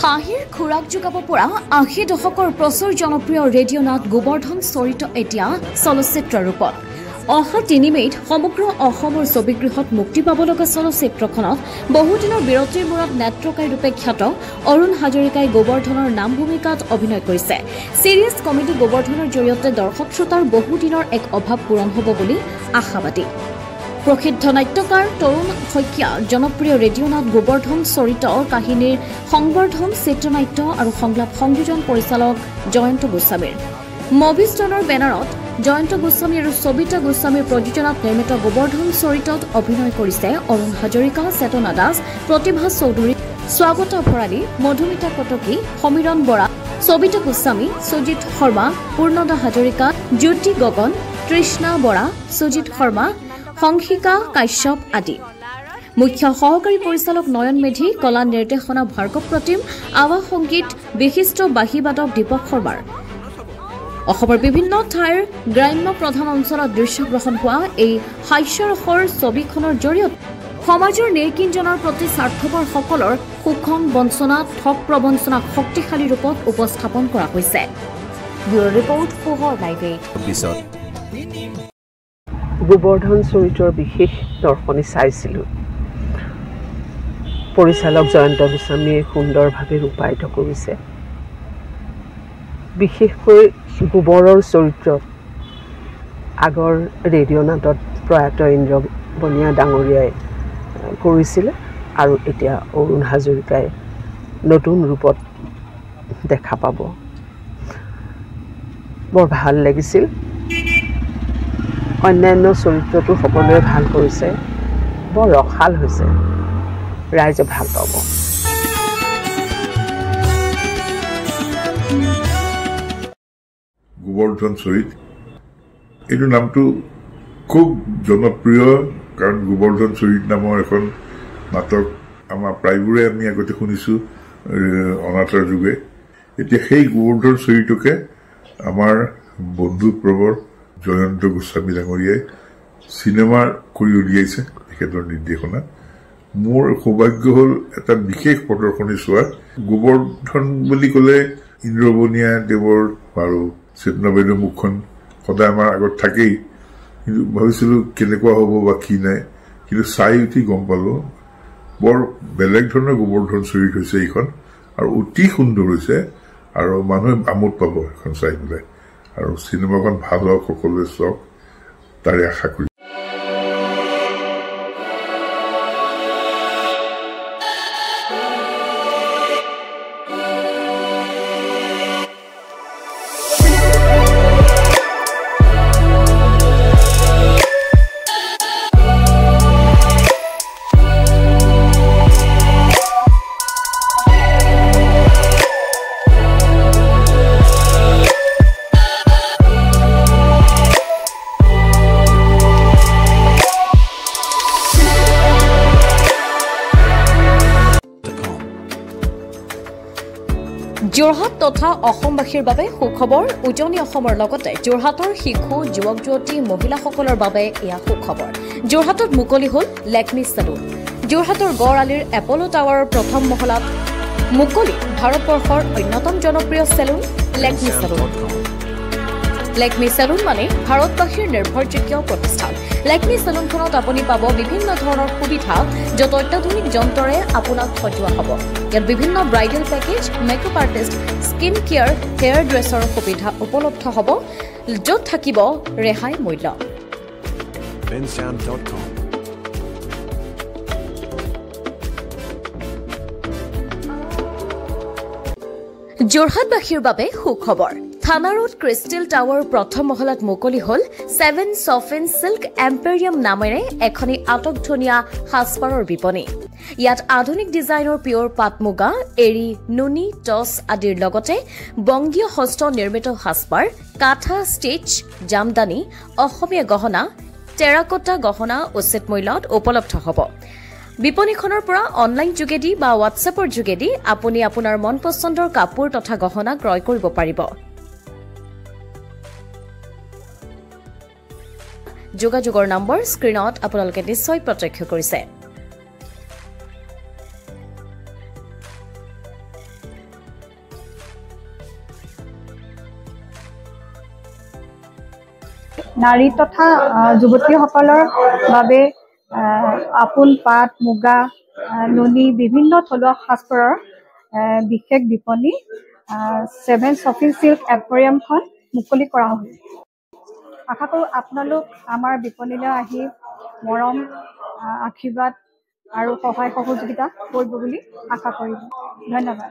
হাঁহিৰ খুৰাক যোগাব পৰা ৮০ দশকৰ প্ৰচুৰ জনপ্ৰিয় ৰেডিঅ' নাট গোবৰ্ধন চৰিত্ৰ এতিয়া চলচ্চিত্ৰ ৰূপত অহা ৩ মে'ত সমগ্ৰ অসমৰ ছবিগৃহত মুক্তি পাব লগা চলচ্চিত্ৰখনত বহুদিনৰ বিৰতিৰ মূৰত নেত্ৰকাৰী ৰূপে খ্যাত অৰুণ হাজৰিকাই গোবৰ্ধনৰ নাম ভূমিকাত অভিনয় কৰিছে চিৰিয়াছ কমেডি গোবৰ্ধনৰ জৰিয়তে দৰ্শক শ্ৰোতাৰ বহুদিনৰ এক অভাৱ পূৰণ হ'ব বুলি আশাবাদী প্ৰসিদ্ধ নাট্যকাৰ তৰুণ শইকীয়া জনপ্ৰিয় ৰেডিঅ' নাট গোবৰ্ধন চৰিত্ৰৰ কাহিনীৰ সংবৰ্ধন চিত্ৰনাট্য আৰু সংলাপ সংযোজন পৰিচালক জয়ন্ত গোস্বামীৰ মভিষ্টনৰ বেনাৰত জয়ন্ত গোস্বামী আৰু সবিতা গোস্বামীৰ প্ৰযোজনাত নিৰ্মিত গোবৰ্ধন চৰিত্ৰত অভিনয় কৰিছে অৰুণ হাজৰিকা চেতনা দাস প্ৰতিভা চৌধুৰী স্বাগতা ভৰালী মধুমিতা কটকী সমীৰণ বৰা সবিতা গোস্বামী সুজিত শৰ্মা পূৰ্ণদা হাজৰিকা জ্যোতি গগন তৃষ্ণা বৰা সুজিত শৰ্মা সংশিকা কাশ্যপ আদি মুখ্য সহকাৰী পৰিচালক নয়ন মেধি কলা নিৰ্দেশনা ভাৰ্গৱ প্ৰতিম আৱাজ সংগীত বিশিষ্ট বাঁহীবাদক দীপক শৰ্মাৰ অসমৰ বিভিন্ন ঠাইৰ গ্ৰাম্য প্ৰধান অঞ্চলত দৃশ্যগ্ৰহণ হোৱা এই হাস্যৰসৰ ছবিখনৰ জৰিয়তে সমাজৰ নিৰ্কিঞ্জনৰ প্ৰতি স্বাৰ্থপৰসকলৰ শোষণ বঞ্চনা ঠগ প্ৰবঞ্চনাক শক্তিশালী ৰূপত উপস্থাপন কৰা হৈছে ব্যুৰ' ৰিপৰ্ট পোহৰ লাইভে গোবৰ্ধন চৰিত্ৰৰ বিশেষ দৰ্শনী চাইছিলোঁ পৰিচালক জয়ন্ত গোস্বামীয়ে সুন্দৰভাৱে ৰূপায়িত কৰিছে বিশেষকৈ গোবৰৰ চৰিত্ৰত আগৰ ৰেডিঅ' নাটত প্ৰয়াত ইন্দ্ৰ বনিয়া ডাঙৰীয়াই কৰিছিলে আৰু এতিয়া অৰুণ হাজৰিকাই নতুন ৰূপত দেখা পাব বৰ ভাল লাগিছিল অন্যান্য চৰিত্ৰটো সকলোৱে ভাল কৰিছে বৰ ৰসাল হৈছে ৰাইজে ভাল পাব গোবৰ্ধন চৰিত্ৰ এইটো নামটো খুব জনপ্ৰিয় কাৰণ গোবৰ্ধন চৰিত্ৰ নামৰ এখন নাটক আমাৰ প্ৰায়বোৰে আমি আগতে শুনিছোঁ অনাথৰ যুগে এতিয়া সেই গোবৰ্ধন চৰিত্ৰকে আমাৰ বন্ধু প্ৰবৰ জয়ন্ত গোস্বামী ডাঙৰীয়াই চিনেমা কৰি উলিয়াইছে তেখেতৰ নিৰ্দেশনা মোৰ সৌভাগ্য হ'ল এটা বিশেষ প্ৰদৰ্শনী চোৱাৰ গোবৰ্ধন বুলি ক'লে ইন্দ্ৰবনীয়া দেৱৰ আৰু চেতনা বাইদেউৰ মুখখন সদায় আমাৰ আগত থাকেই কিন্তু ভাবিছিলোঁ কেনেকুৱা হ'ব বা কি নাই কিন্তু চাই উঠি গম পালোঁ বৰ বেলেগ ধৰণৰ গোবৰ্ধন চৰিত্ৰ হৈছে এইখন আৰু অতি সুন্দৰ হৈছে আৰু মানুহে আমোদ পাব এখন চাই পেলাই আৰু চিনেমাখন ভাল হওক সকলোৱে চাওক তাৰে আশা কৰি যোৰহাট তথা অসমবাসীৰ বাবে সুখবৰ উজনি অসমৰ লগতে যোৰহাটৰ শিশু যুৱক যুৱতী মহিলাসকলৰ বাবে এয়া সুখবৰ যোৰহাটত মুকলি হ'ল লেকমি চেলুন যোৰহাটৰ গড় আলিৰ এপল' টাৱাৰৰ প্ৰথম মহলাত মুকলি ভাৰতবৰ্ষৰ অন্যতম জনপ্ৰিয় salon Lakme salon Lakme salon মানে ভাৰতবাসীৰ নিৰ্ভৰযোগ্য প্ৰতিষ্ঠান লেকমি চেলুনখনত আপুনি পাব বিভিন্ন ধৰণৰ সুবিধা য'ত অত্যাধুনিক যন্ত্ৰৰে আপোনাক সজোৱা হ'ব ইয়াত বিভিন্ন bridal package makeup artist skin care hair dresser সুবিধা উপলব্ধ হ'ব য'ত থাকিব ৰেহাই মূল্য যোৰহাটবাসীৰ বাবে সুখবৰ থানা ৰোড ক্ৰিষ্টেল টাৱাৰ প্ৰথম মহলাত মুকলি হ'ল 7 চফিন চিল্ক এম্পেৰিয়াম নামেৰে এখনি আটকধুনীয়া সাজপাৰৰ বিপণী ইয়াত আধুনিক ডিজাইনৰ পিয়ৰ পাট মুগা এৰি নুনি টছ আদিৰ লগতে বংগীয় হস্ত নিৰ্মিত সাজপাৰ কাঠা ষ্টিচ জামদানি অসমীয়া গহনা টেৰাকোটা গহনা উচিত মূল্যত উপলব্ধ হ'ব বিপণীখনৰ পৰা অনলাইন যোগেদি বা হোৱাটছএপৰ যোগেদি আপুনি আপোনাৰ মন পছন্দৰ কাপোৰ তথা গহনা ক্ৰয় কৰিব পাৰিব যোগাযোগৰ নম্বৰ স্ক্ৰিনত আপোনালোকে নিশ্চয় প্ৰত্যক্ষ কৰিছে নাৰী তথা যুৱতীসকলৰ বাবে আপোন পাট মুগা নুনি বিভিন্ন থলুৱা সাজপাৰৰ বিশেষ বিপণী 7 শ্বপিং চিল্ক একুৱাৰিয়ামখন মুকলি কৰা হ'ল। আশা কৰোঁ আপোনালোক আমাৰ বিপণীলৈ আহি মৰম আশীৰ্বাদ আৰু সহায় সহযোগিতা কৰিব বুলি আশা কৰিলোঁ। ধন্যবাদ।